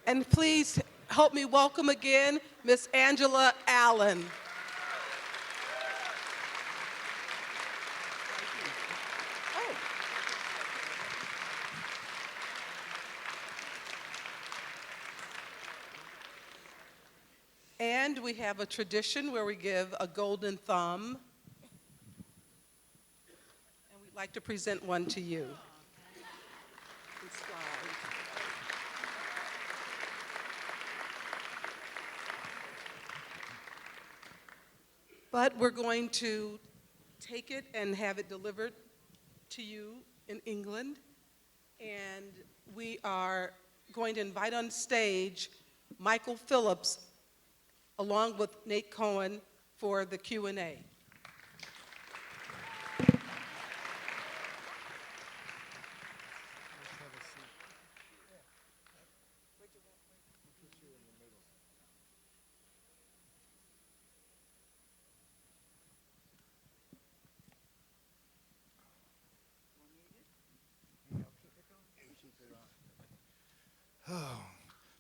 And please help me welcome again Miss Angela Allen. And we have a tradition where we give a golden thumb. And we'd like to present one to you. But we're going to take it and have it delivered to you in England. And we are going to invite on stage Michael Phillips along with Nate Cohen for the Q&A. Oh,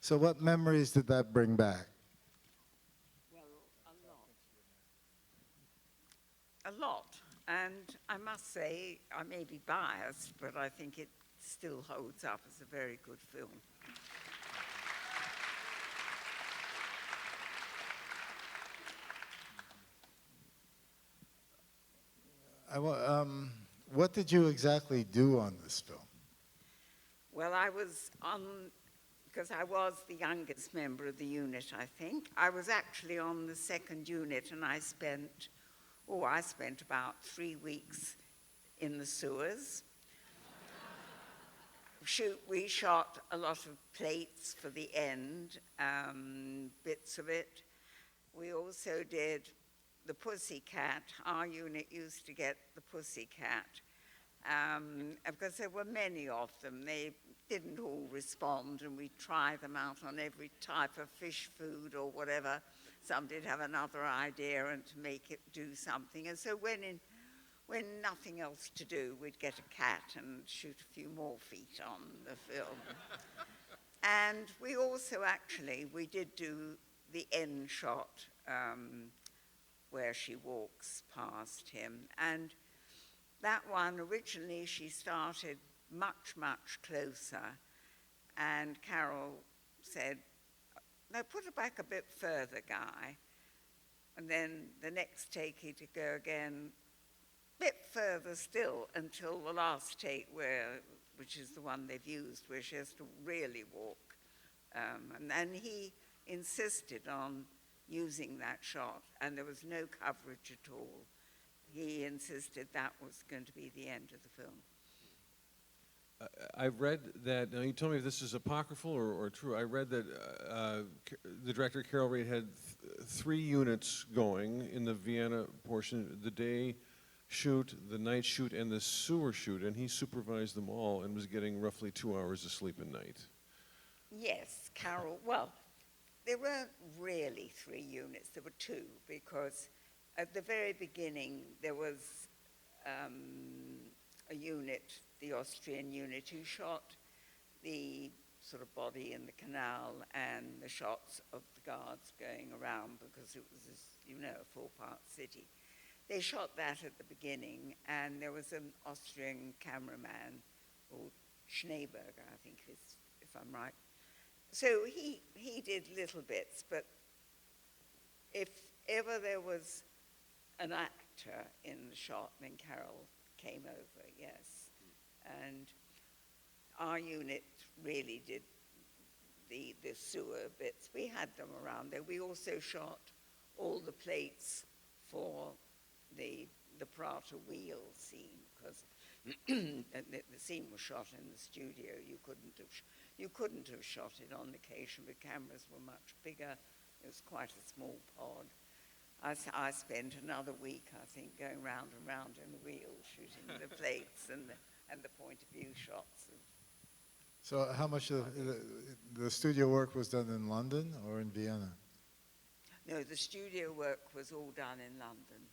so what memories did that bring back? Well, a lot. And I must say, I may be biased, but I think it still holds up as a very good film. What did you exactly do on this film? Well, I was on, because I was the youngest member of the unit, I think. I was actually on the second unit, and I spent about 3 weeks in the sewers. We shot a lot of plates for the end, bits of it. We also did the Pussycat. Our unit used to get the Pussycat. Because there were many of them. They didn't all respond, and we'd try them out on every type of fish food or whatever. Some did have another idea and to make it do something. And so when nothing else to do, we'd get a cat and shoot a few more feet on the film. And we also we did do the end shot where she walks past him. And that one, originally she started much, much closer. And Carol said, no, put her back a bit further, Guy. And then the next take he'd go again, bit further still, until the last take, which is the one they've used, where she has to really walk. And then he insisted on using that shot, and there was no coverage at all. He insisted that was going to be the end of the film. I've read that, now you tell me if this is apocryphal or true, I read that the director, Carol Reed, had 3 units going in the Vienna portion, the day shoot, the night shoot, and the sewer shoot, and he supervised them all and was getting roughly 2 hours of sleep a night. Yes, Carol, well, there weren't really 3 units, there were 2, because at the very beginning there was a unit, the Austrian unit, who shot the sort of body in the canal and the shots of the guards going around, because it was, a 4-part city. They shot that at the beginning, and there was an Austrian cameraman called Schneeberger, I think, if I'm right. So he did little bits, but if ever there was an actor in the shot, then Carol came over, yes. And our unit really did the sewer bits. We had them around there. We also shot all the plates for the Prater wheel scene, because the scene was shot in the studio. You couldn't have shot it on location. The cameras were much bigger. It was quite a small pod. I spent another week, I think, going round and round in the wheel, shooting the plates and the point of view shots. So how much of the studio work was done in London or in Vienna? No, the studio work was all done in London.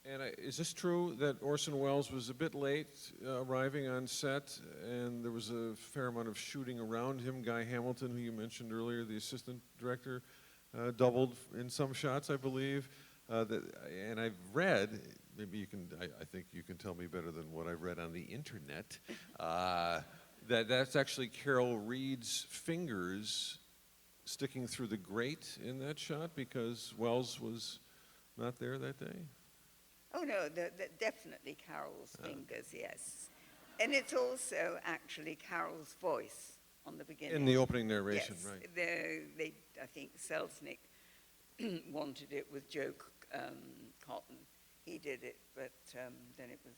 And is this true that Orson Welles was a bit late arriving on set, and there was a fair amount of shooting around him? Guy Hamilton, who you mentioned earlier, the assistant director, doubled in some shots, I believe. And I've read, maybe you can, I think you can tell me better than what I've read on the internet, that's actually Carol Reed's fingers sticking through the grate in that shot because Welles was not there that day? Oh, no, definitely Carol's fingers, yes. And it's also actually Carol's voice on the beginning. In the opening narration, yes, right. I think Selznick wanted it with Joe Cotton. He did it, but then it was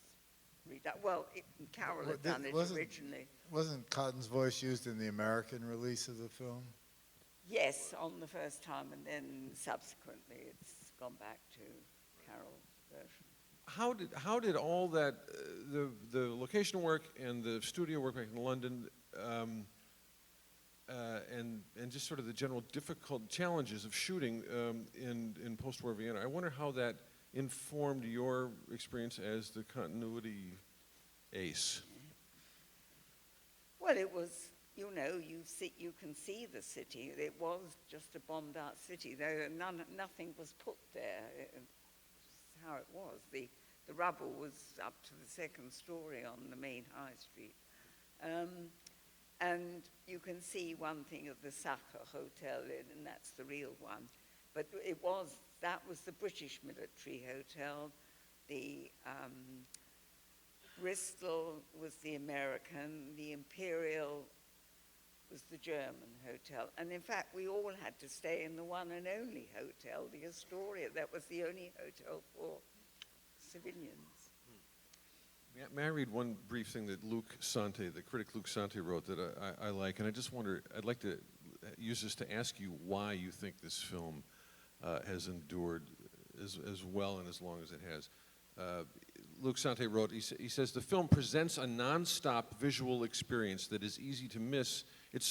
redone. Well, Carol had done it originally. Wasn't Cotton's voice used in the American release of the film? Yes, on the first time, and then subsequently it's gone back to Carol's version. How did all that, the location work and the studio work back in London, and just sort of the general difficult challenges of shooting in post-war Vienna, I wonder how that informed your experience as the continuity ace? Well, it was, you know, you can see the city. It was just a bombed-out city. Nothing was put there. It's how it was. The rubble was up to the second story on the main high street. And you can see one thing of the Sacher Hotel, and that's the real one. But that was the British military hotel. The Bristol was the American. The Imperial was the German hotel. And in fact, we all had to stay in the one and only hotel, the Astoria. That was the only hotel for civilians. May I read one brief thing that Luc Sante, the critic Luc Sante wrote that I like, and I just wonder, I'd like to use this to ask you why you think this film has endured as well and as long as it has. Luc Sante wrote, he says, the film presents a non-stop visual experience that is easy to miss. It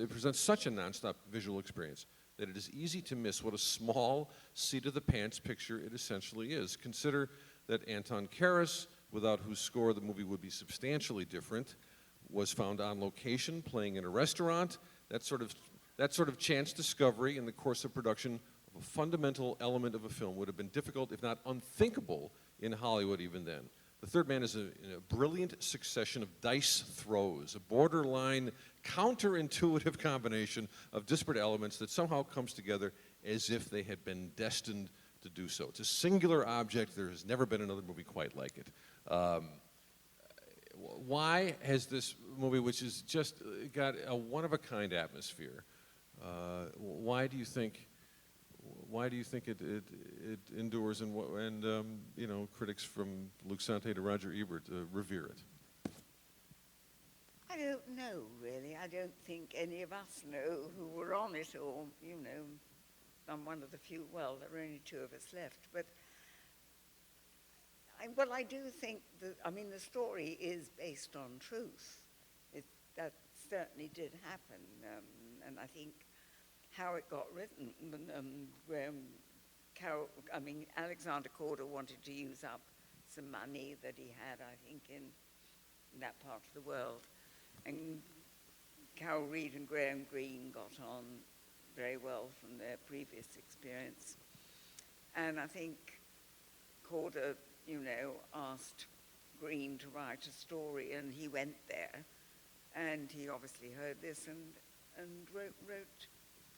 presents such a non-stop visual experience that it is easy to miss what a small, seat-of-the-pants picture it essentially is. Consider that Anton Karas, without whose score the movie would be substantially different, was found on location playing in a restaurant. That sort of chance discovery in the course of production of a fundamental element of a film would have been difficult, if not unthinkable, in Hollywood even then. The Third Man is a brilliant succession of dice throws, a borderline counterintuitive combination of disparate elements that somehow comes together as if they had been destined to do so. It's a singular object. There has never been another movie quite like it. Why has this movie, which has just got a one-of-a-kind atmosphere, why do you think it endures, and you know, critics from Luc Sante to Roger Ebert revere it? I don't know, really. I don't think any of us know who were on it, or, you know, I'm one of the few, well, there are only two of us left, but I do think the story is based on truth. That certainly did happen, and I think how it got written, Alexander Korda wanted to use up some money that he had, I think, in that part of the world, and Carol Reed and Graham Greene got on very well from their previous experience. And I think Korda, you know, asked Greene to write a story, and he went there, and he obviously heard this and wrote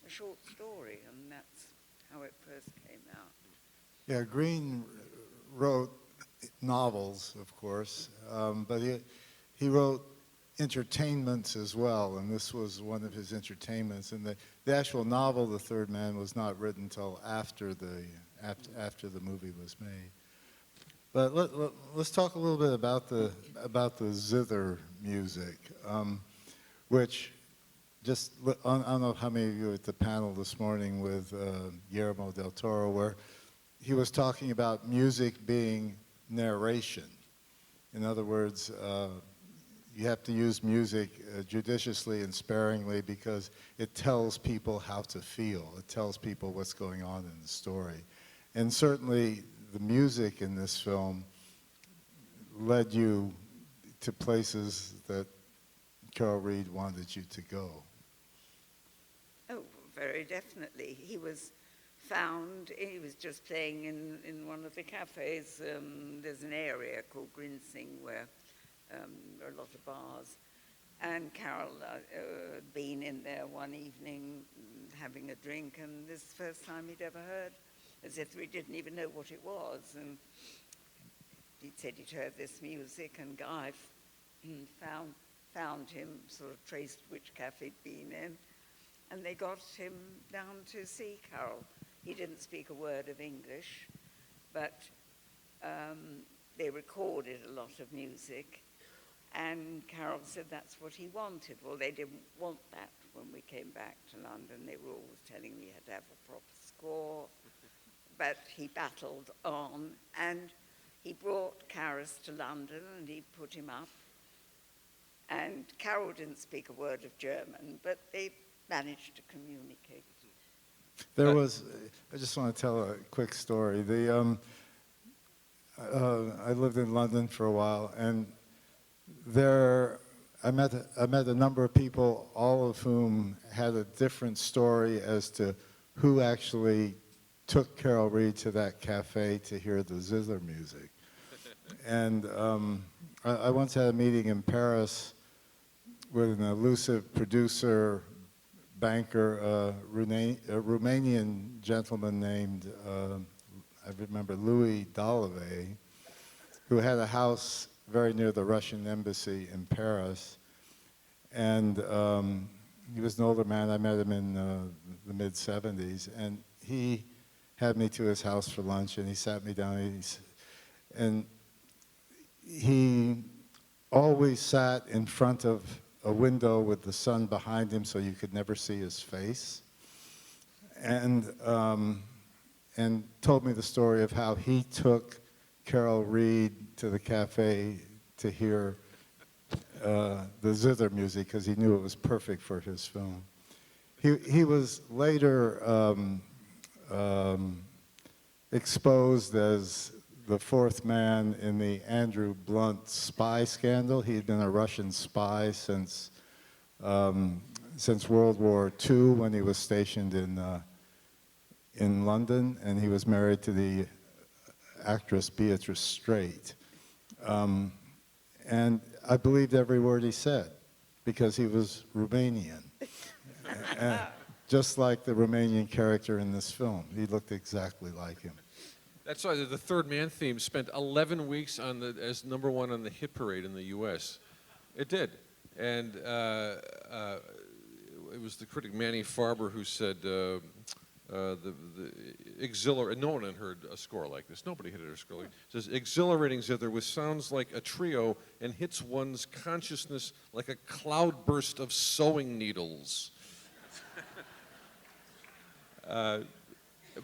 a short story, and that's how it first came out. Yeah, Greene wrote novels, of course, but he wrote entertainments as well, and this was one of his entertainments. And the actual novel, The Third Man, was not written until after the movie was made. But let's talk a little bit about the zither music, which just I don't know how many of you were at the panel this morning with Guillermo del Toro, where he was talking about music being narration. In other words, you have to use music judiciously and sparingly because it tells people how to feel. It tells people what's going on in the story. And certainly the music in this film led you to places that Carol Reed wanted you to go. Oh, very definitely. He was just playing in one of the cafes. There's an area called Grinsing where there are a lot of bars. And Carol had been in there one evening having a drink, and this is the first time he'd ever heard, as if he didn't even know what it was. And he'd said he'd heard this music, and Guy found him, sort of traced which cafe he'd been in, and they got him down to see Carol. He didn't speak a word of English, but they recorded a lot of music, and Carol said that's what he wanted. Well, they didn't want that when we came back to London. They were always telling me he had to have a proper score, but he battled on, and he brought Caris to London, and he put him up. And Carol didn't speak a word of German, but they managed to communicate. There was, I just want to tell a quick story. I lived in London for a while, and there I met a number of people, all of whom had a different story as to who actually took Carol Reed to that cafe to hear the zither music. And I once had a meeting in Paris with an elusive producer, banker, a Romanian gentleman named, I remember, Louis Dallevay, who had a house very near the Russian embassy in Paris. And he was an older man. I met him in the mid-'70s. And he had me to his house for lunch, and he sat me down, and he always sat in front of a window with the sun behind him so you could never see his face, and told me the story of how he took Carol Reed to the cafe to hear the zither music because he knew it was perfect for his film. He was later exposed as the fourth man in the Andrew Blunt spy scandal. He had been a Russian spy since World War II, when he was stationed in London, and he was married to the actress Beatrice Straight. And I believed every word he said because he was Romanian. Just like the Romanian character in this film. He looked exactly like him. That's why the Third Man theme spent 11 weeks as #1 on the hit parade in the U.S. It did. And it was the critic Manny Farber who said the exhilarating, no one had heard a score like this. Nobody had heard a score like this. It says, exhilarating zither with sounds like a trio and hits one's consciousness like a cloudburst of sewing needles.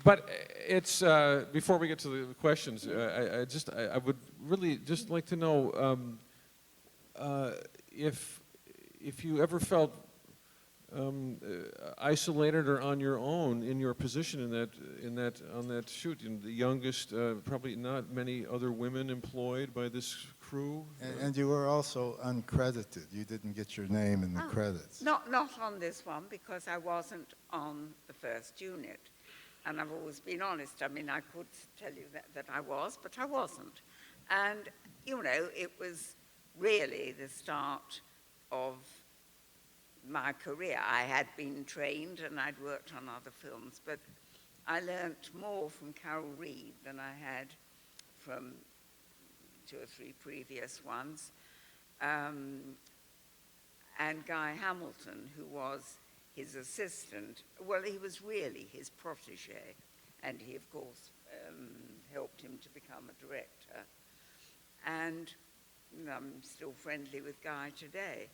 But it's, before we get to the questions, I would really just like to know if you ever felt isolated or on your own in your position on that shoot. And the youngest, probably not many other women employed by this crew. And you were also uncredited. You didn't get your name in the credits. Not on this one, because I wasn't on the first unit. And I've always been honest. I mean, I could tell you that I was, but I wasn't. And, you know, it was really the start of my career. I had been trained and I'd worked on other films, but I learnt more from Carol Reed than I had from 2 or 3 previous ones. And Guy Hamilton, who was his assistant, well, he was really his protege, and he, of course, helped him to become a director. And I'm still friendly with Guy today.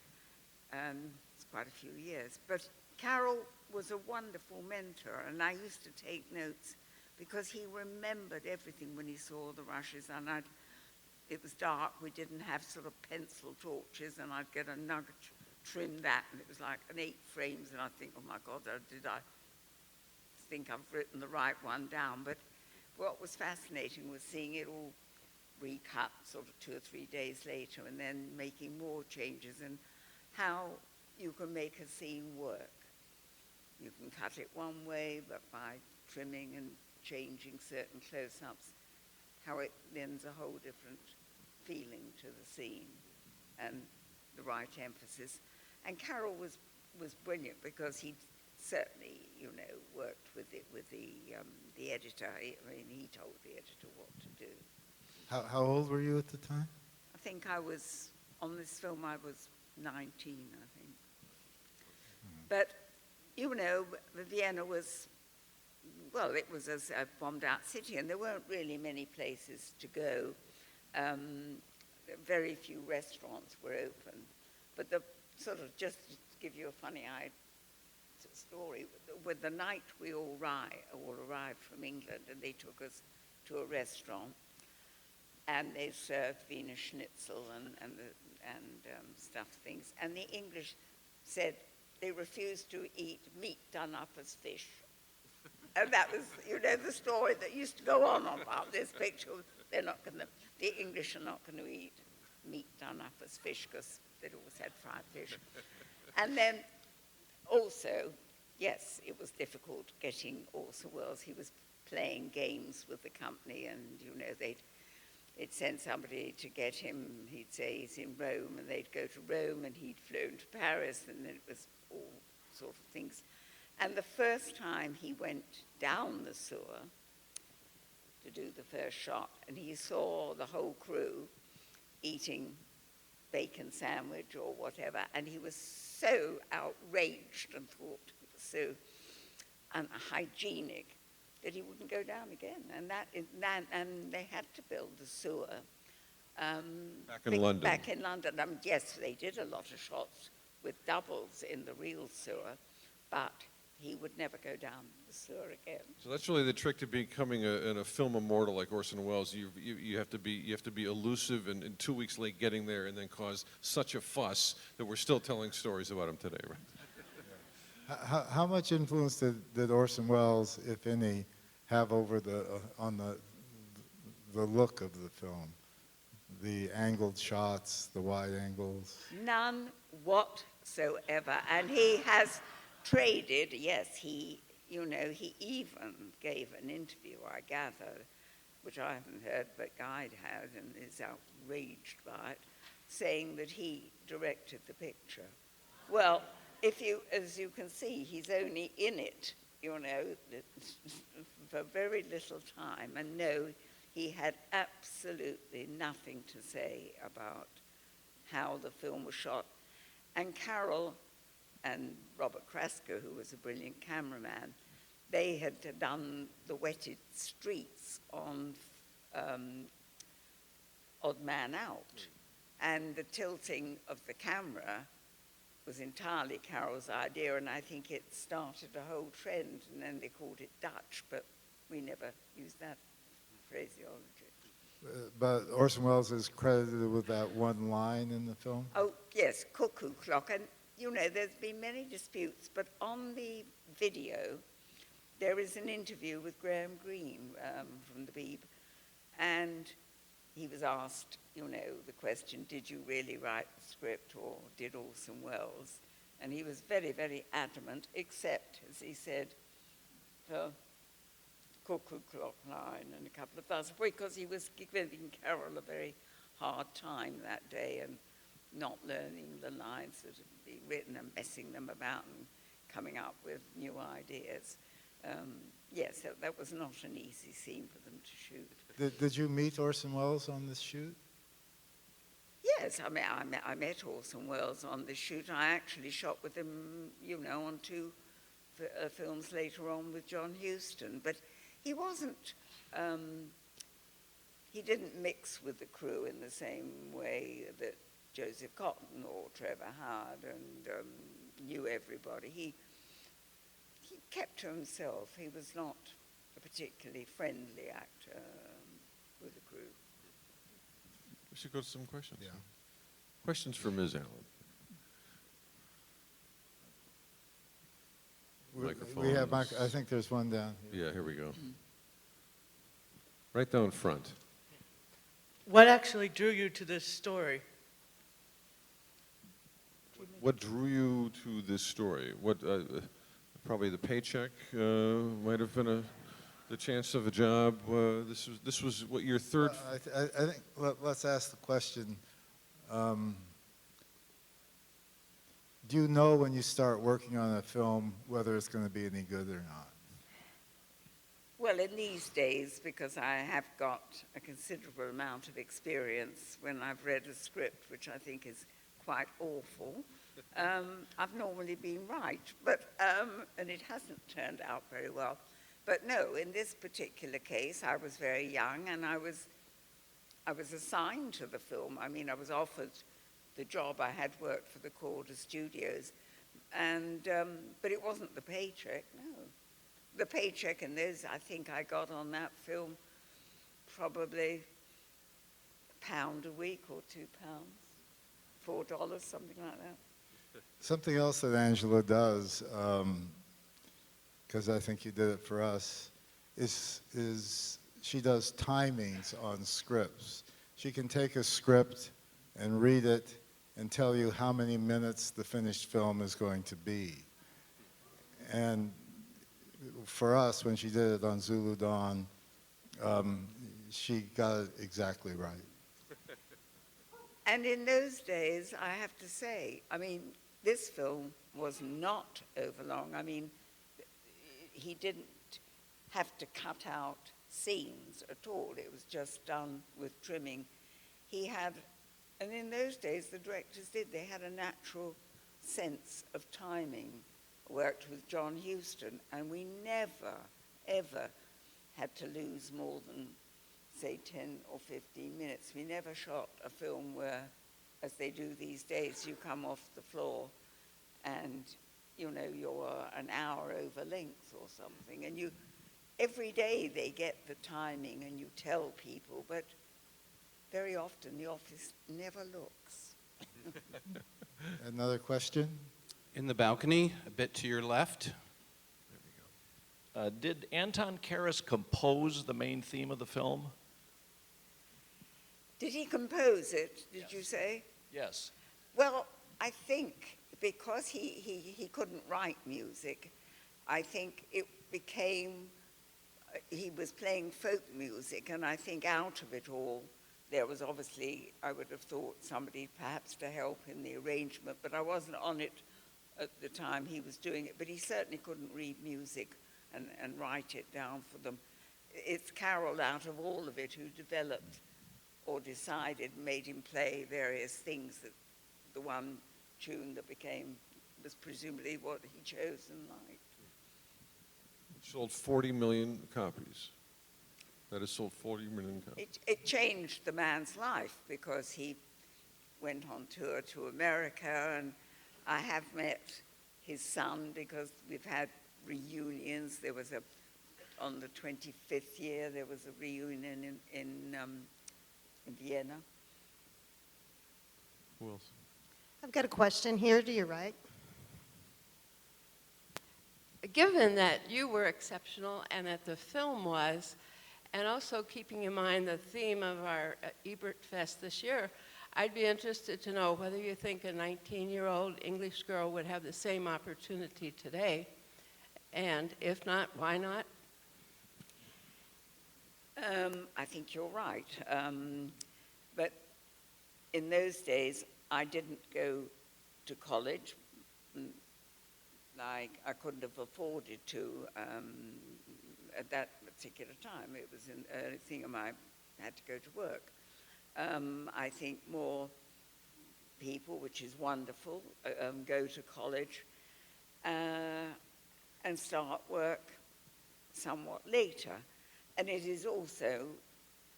It's quite a few years. But Carol was a wonderful mentor, and I used to take notes because he remembered everything when he saw the rushes. And it was dark, we didn't have sort of pencil torches, and I'd get a nugget, trim that, and it was like an 8 frames, and I think, oh my God, did I think I've written the right one down? But what was fascinating was seeing it all recut sort of 2 or 3 days later, and then making more changes, and how you can make a scene work. You can cut it one way, but by trimming and changing certain close-ups, how it lends a whole different feeling to the scene and the right emphasis. And Carol was brilliant, because he certainly, you know, worked with the editor. I mean, he told the editor what to do. How old were you at the time? I think I was, on this film, I was 19, I think. But, you know, Vienna was, well, it was a bombed-out city, and there weren't really many places to go. Very few restaurants were open. But the sort of, just to give you a funny story, with the night we all arrived from England, and they took us to a restaurant, and they served Wiener Schnitzel and stuffed things. And the English said they refused to eat meat done up as fish. And that was, you know, the story that used to go on about this picture. The English are not going to eat meat done up as fish, because they'd always had fried fish. And then also, yes, it was difficult getting Orson Welles. He was playing games with the company, and, you know, they'd send somebody to get him. He'd say he's in Rome, and they'd go to Rome, and he'd flown to Paris, and then it was all sort of things. And the first time he went down the sewer to do the first shot, and he saw the whole crew eating bacon sandwich or whatever, and he was so outraged and thought it was so unhygienic that he wouldn't go down again. And and they had to build the sewer Back in London. Back in London. Yes, they did a lot of shots with doubles in the real sewer, but he would never go down the sewer again. So that's really the trick to becoming a film immortal like Orson Welles. You have to be elusive and 2 weeks late getting there, and then cause such a fuss that we're still telling stories about him today, right? How much influence did Orson Welles, if any, have over on the look of the film? The angled shots, the wide angles? None whatsoever. And he has traded, yes, he even gave an interview, I gather, which I haven't heard, but Guide has, and is outraged by it, saying that he directed the picture. Well, as you can see, he's only in it, you know, for very little time, and no, he had absolutely nothing to say about how the film was shot. And Carol and Robert Krasker, who was a brilliant cameraman, they had done the wetted streets on Odd Man Out. And the tilting of the camera was entirely Carol's idea, and I think it started a whole trend, and then they called it Dutch, but we never used that phraseology. But Orson Welles is credited with that one line in the film? Oh, yes, cuckoo clock. And, you know, there's been many disputes, but on the video, there is an interview with Graham Greene from the Beeb, and he was asked, you know, the question, did you really write the script, or did Orson Welles? And he was very, very adamant, except, as he said, the cuckoo clock line and a couple of others, because he was giving Carol a very hard time that day and not learning the lines that had been written and messing them about and coming up with new ideas. Yes, that was not an easy scene for them to shoot. Did you meet Orson Welles on this shoot? Yes, I mean, I met Orson Welles on the shoot. I actually shot with him, you know, on 2 films later on with John Huston. But he wasn't, he didn't mix with the crew in the same way that Joseph Cotton or Trevor Howard and knew everybody. He kept to himself. He was not a particularly friendly actor with the crew. We should go to some questions. Yeah. Questions for Ms. Allen. Microphone. We have, I think there's one down here. Yeah, here we go. Right down front. What actually drew you to this story? What drew you to this story? What, probably the paycheck might have been the chance of a job. This was what your third. I think let's ask the question. Do you know when you start working on a film whether it's going to be any good or not? Well, in these days, because I have got a considerable amount of experience when I've read a script, which I think is quite awful, I've normally been right, but, and it hasn't turned out very well. But no, in this particular case, I was very young, and I was assigned to the film. I mean, I was offered the job. I had worked for the Calder Studios, and but it wasn't the paycheck. No, the paycheck in those, I think I got on that film probably £1 a week or £2, $4, something like that. Something else that Angela does, because I think you did it for us, is she does timings on scripts. She can take a script and read it and tell you how many minutes the finished film is going to be. And for us, when she did it on Zulu Dawn, she got it exactly right. And in those days, I have to say, I mean, this film was not overlong. I mean, he didn't have to cut out scenes at all. It was just done with trimming. He had, and in those days, the directors did. They had a natural sense of timing. Worked with John Huston, and we never, ever had to lose more than, say, 10 or 15 minutes. We never shot a film where, as they do these days, you come off the floor and, you know, you're an hour over length or something. And you, every day they get the timing and you tell people, but very often the office never looks. Another question? In the balcony, a bit to your left. Did Anton Karas compose the main theme of the film? Did he compose it, did Yes. you say? Yes. Well, I think because he couldn't write music, I think it became, he was playing folk music, and I think out of it all, there was obviously, I would have thought, somebody perhaps to help in the arrangement, but I wasn't on it at the time he was doing it, but he certainly couldn't read music and write it down for them. It's Carol, out of all of it, who developed or decided, made him play various things, that the one tune that was presumably what he chose and liked. It sold 40 million copies. That has sold 40 million copies. It changed the man's life because he went on tour to America, and I have met his son because we've had reunions. There was on the 25th year, there was a reunion in Vienna. Who else? I've got a question here to your right. Given that you were exceptional and that the film was, and also keeping in mind the theme of our Ebertfest this year, I'd be interested to know whether you think a 19-year-old English girl would have the same opportunity today, and if not, why not? I think you're right. But in those days, I didn't go to college. I couldn't have afforded to at that particular time. It was a thing I had to go to work. I think more people, which is wonderful, go to college and start work somewhat later. And it is also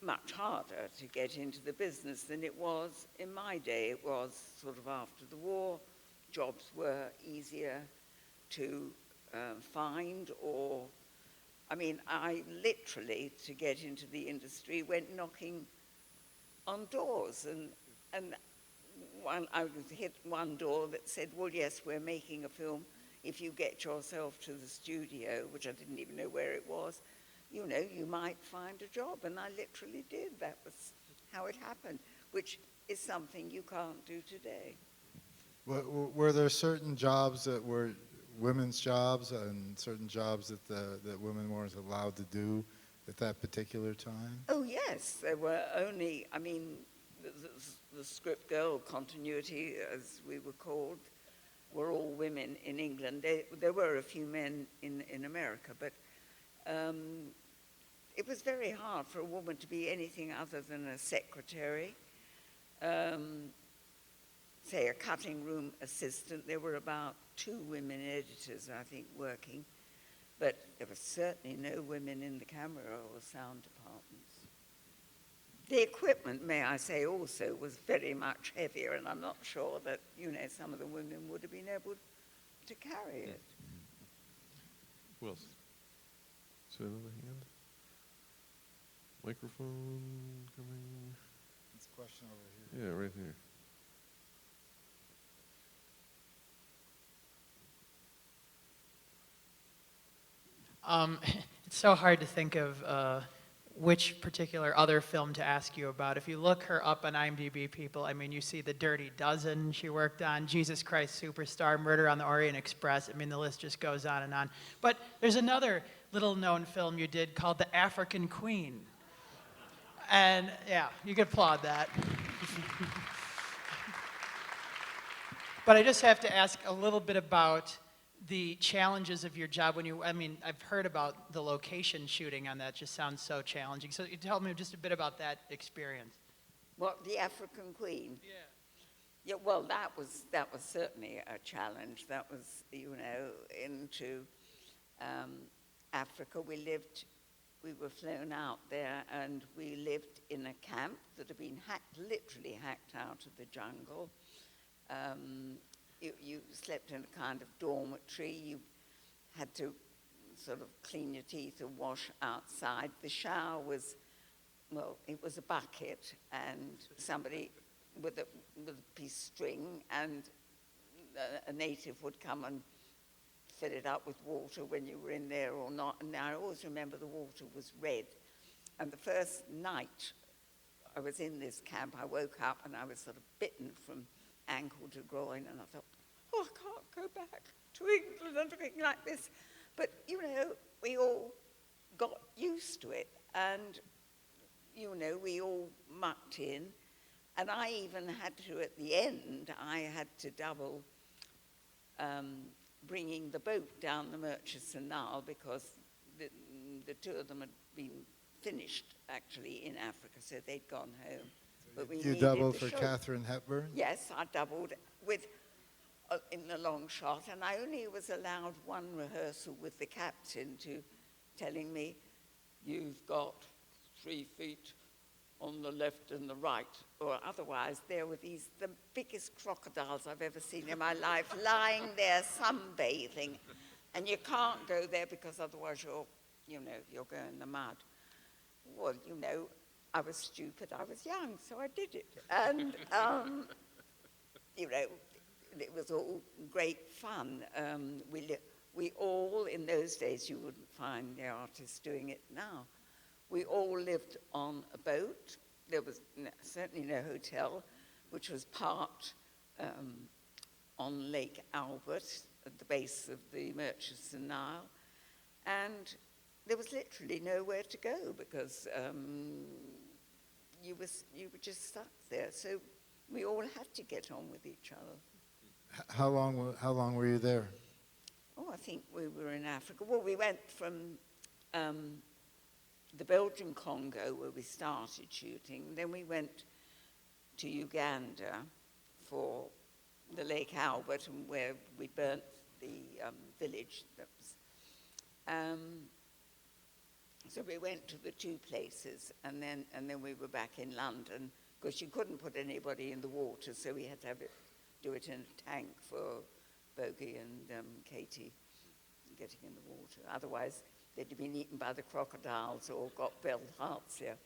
much harder to get into the business than it was in my day. It was sort of after the war. Jobs were easier to find, or, I mean, I literally, to get into the industry, went knocking on doors, and I hit one door that said, well, yes, we're making a film if you get yourself to the studio, which I didn't even know where it was. you know, you might find a job. And I literally did. That was how it happened, which is something you can't do today. Were there certain jobs that were women's jobs and certain jobs that that women weren't allowed to do at that particular time? Oh, yes, there were only, I mean, the script girl continuity, as we were called, were all women in England. There were a few men in America, but it was very hard for a woman to be anything other than a secretary. Say a cutting room assistant. There were about 2 women editors, I think, working, but there were certainly no women in the camera or sound departments. The equipment, may I say, also was very much heavier, and I'm not sure that, you know, some of the women would have been able to carry it. Who else? Is there another hand? Microphone coming. This question over here. Yeah, right there. It's so hard to think of which particular other film to ask you about. If you look her up on IMDb, people, I mean, you see The Dirty Dozen she worked on, Jesus Christ Superstar, Murder on the Orient Express. I mean, the list just goes on and on. But there's another little-known film you did called The African Queen. And, yeah, you can applaud that. But I just have to ask a little bit about the challenges of your job when you, I mean, I've heard about the location shooting on that, just sounds so challenging. So you tell me just a bit about that experience. What, the African Queen? Yeah. Yeah, well, that was certainly a challenge. That was, you know, into Africa. We were flown out there, and we lived in a camp that had been literally hacked out of the jungle. You slept in a kind of dormitory. You had to sort of clean your teeth and wash outside. The shower was, well, it was a bucket, and somebody with a piece of string, and a native would come and fill it up with water when you were in there or not. And I always remember the water was red. And the first night I was in this camp, I woke up and I was sort of bitten from ankle to groin, and I thought, oh, I can't go back to England and everything like this. But, you know, we all got used to it, and, you know, we all mucked in. And I even had to, at the end, I had to double bringing the boat down the Murchison Nile, because the 2 of them had been finished, actually, in Africa, so they'd gone home. But we You needed doubled the for shot. Katharine Hepburn? Yes, I doubled with in the long shot, and I only was allowed 1 rehearsal with the captain to telling me, you've got 3 feet on the left and the right, or otherwise there were the biggest crocodiles I've ever seen in my life lying there sunbathing, and you can't go there because otherwise you're going in the mud. Well, you know, I was stupid, I was young, so I did it. And, you know, it was all great fun. We all, in those days, you wouldn't find the artists doing it now. We all lived on a boat. There was certainly no hotel, which was parked on Lake Albert at the base of the Murchison Nile. And there was literally nowhere to go because you were just stuck there. So we all had to get on with each other. How long were you there? Oh, I think we were in Africa. Well, we went from the Belgian Congo, where we started shooting. Then we went to Uganda for the Lake Albert, and where we burnt the village. That was, so we went to the 2 places, and then we were back in London, because you couldn't put anybody in the water, so we had to do it in a tank for Bogey and Katie getting in the water. Otherwise, they'd have been eaten by the crocodiles or got bilharzia.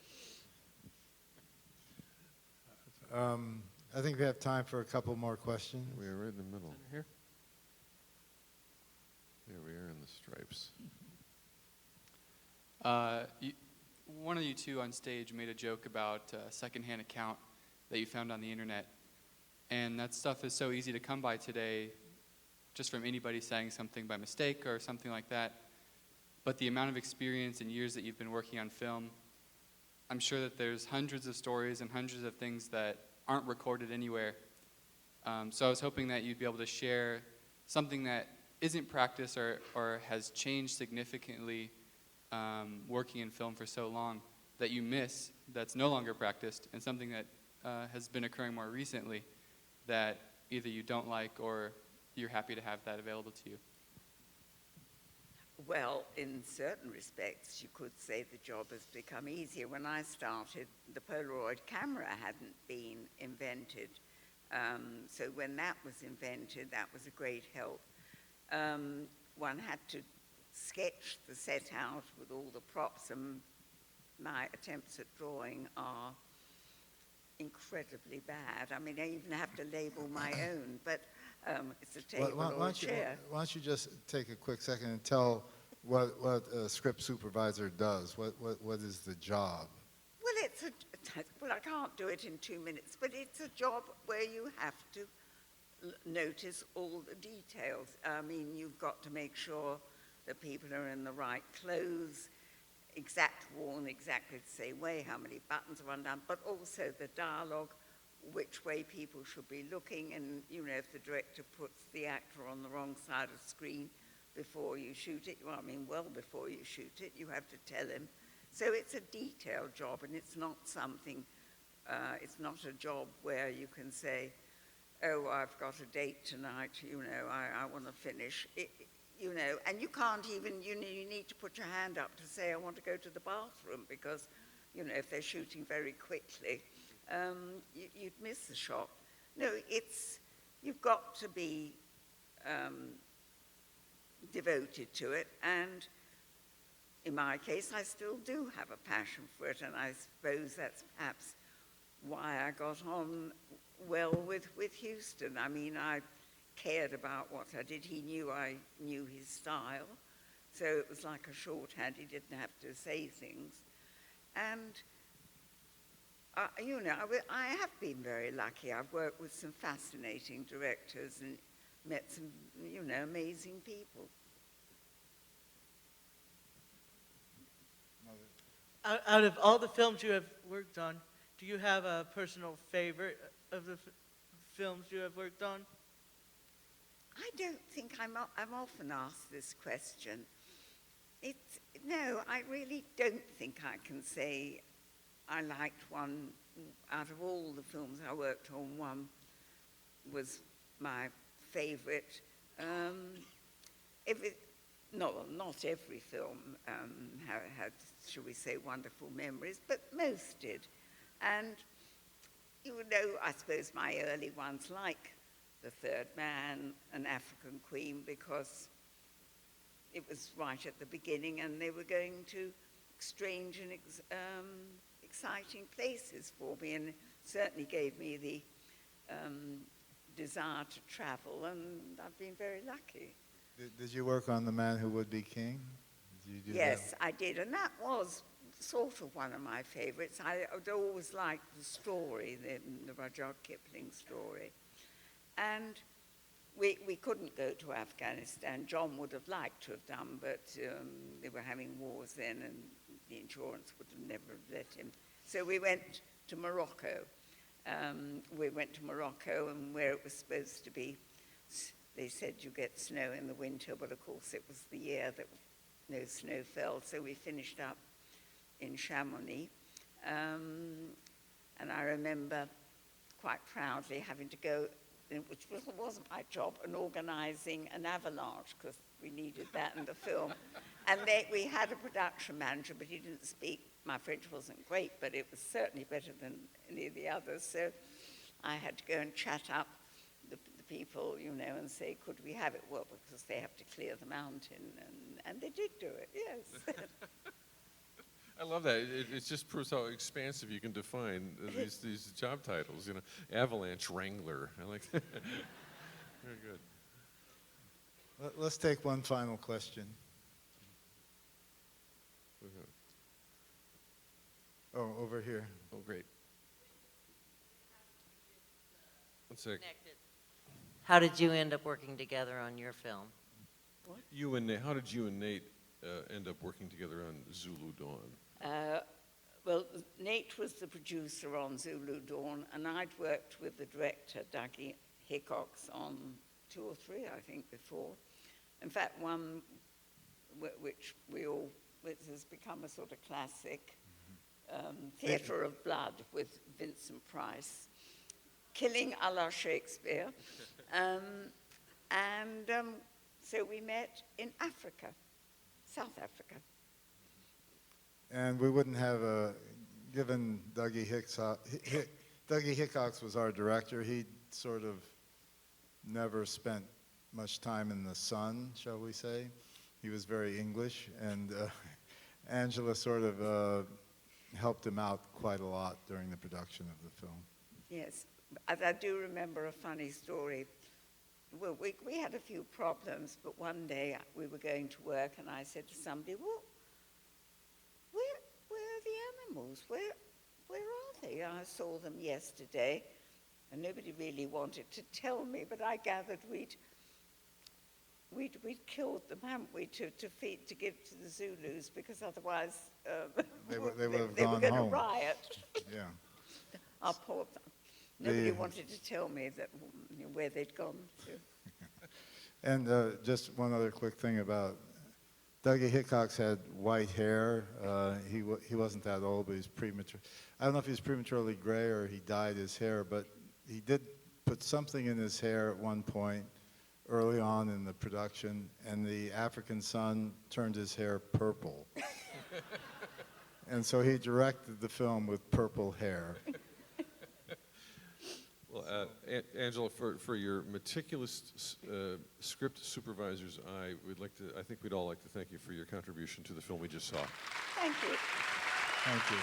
I think we have time for a couple more questions. We are right in the middle. Here? Here we are in the stripes. One of you two on stage made a joke about a secondhand account that you found on the internet. And that stuff is so easy to come by today, just from anybody saying something by mistake or something like that. But the amount of experience and years that you've been working on film, I'm sure that there's hundreds of stories and hundreds of things that aren't recorded anywhere. So I was hoping that you'd be able to share something that isn't practiced or has changed significantly working in film for so long that you miss, that's no longer practiced, and something that has been occurring more recently that either you don't like or you're happy to have that available to you. Well, in certain respects, you could say the job has become easier. When I started, the Polaroid camera hadn't been invented. So when that was invented, that was a great help. One had to sketch the set out with all the props, and my attempts at drawing are incredibly bad. I mean, I even have to label my own, but it's a table or a chair. Why don't you just take a quick second and tell what a script supervisor does? What is the job? Well, I can't do it in 2 minutes, but it's a job where you have to notice all the details. I mean, you've got to make sure that people are in the right clothes, worn exactly the same way, how many buttons are undone, but also the dialogue, which way people should be looking, and, you know, if the director puts the actor on the wrong side of the screen before you shoot it, well, I mean, well before you shoot it, you have to tell him. So it's a detailed job, and it's not something, it's not a job where you can say, oh, I've got a date tonight, you know, I want to finish. You know, and you can't even, you need to put your hand up to say, I want to go to the bathroom, because, you know, if they're shooting very quickly, you'd miss the shot. No, you've got to be devoted to it, and in my case, I still do have a passion for it, and I suppose that's perhaps why I got on well with Houston. I mean, I cared about what I did. He knew I knew his style, so it was like a shorthand. He didn't have to say things. And, you know, I have been very lucky. I've worked with some fascinating directors and met some, you know, amazing people. Out of all the films you have worked on, do you have a personal favorite of the films you have worked on? I don't think I'm often asked this question. No, I really don't think I can say I liked one. Out of all the films I worked on, one was my favorite. Not every film had, shall we say, wonderful memories, but most did. And, you know, I suppose my early ones, like The Third Man, An African Queen, because it was right at the beginning and they were going to strange and exciting places for me, and certainly gave me the desire to travel, and I've been very lucky. Did you work on The Man Who Would Be King? Did you do Yes, that? I did, and that was sort of one of my favorites. I'd always liked the story, the Rudyard Kipling story. And we couldn't go to Afghanistan. John would have liked to have done, but they were having wars then, and the insurance would have never let him. So we went to Morocco. And where it was supposed to be, they said you get snow in the winter, but of course it was the year that no snow fell, so we finished up in Chamonix. And I remember quite proudly having to go, which wasn't my job, and organizing an avalanche, because we needed that in the film. And we had a production manager, but he didn't speak. My French wasn't great, but it was certainly better than any of the others. So I had to go and chat up the people, you know, and say, could we have it? Well, because they have to clear the mountain, and they did do it, yes. I love that. It just proves how expansive you can define these job titles. You know, Avalanche Wrangler. I like that. Very good. Let's take one final question. Okay. Oh, over here. Oh, great. One sec. How did you end up working together on your film? You and Nate, how did you and Nate end up working together on Zulu Dawn? Well, Nate was the producer on Zulu Dawn, and I'd worked with the director, Dougie Hickox, on 2 or 3, I think, before. In fact, one which has become a sort of classic, Theatre of Blood with Vincent Price, Killing a la Shakespeare. So we met in Africa, South Africa. And we wouldn't have given Dougie Hickox was our director. He sort of never spent much time in the sun, shall we say. He was very English, and Angela sort of helped him out quite a lot during the production of the film. Yes, I do remember a funny story. Well, we had a few problems, but one day we were going to work, and I said to somebody, well, where are the animals? Where are they? I saw them yesterday, and nobody really wanted to tell me, but I gathered we'd killed them, hadn't we, to feed, to give to the Zulus, because otherwise They would have they gone were going to home. riot. Yeah. Our poor, nobody wanted to tell me that where they'd gone to. And just one other quick thing about Dougie Hickox had white hair. He wasn't that old, but he's premature. I don't know if he's prematurely gray or he dyed his hair, but he did put something in his hair at one point early on in the production, and the African sun turned his hair purple. And so he directed the film with purple hair. Well, Angela, for your meticulous script supervisor's eye, I think we'd all like to thank you for your contribution to the film we just saw. Thank you. Thank you.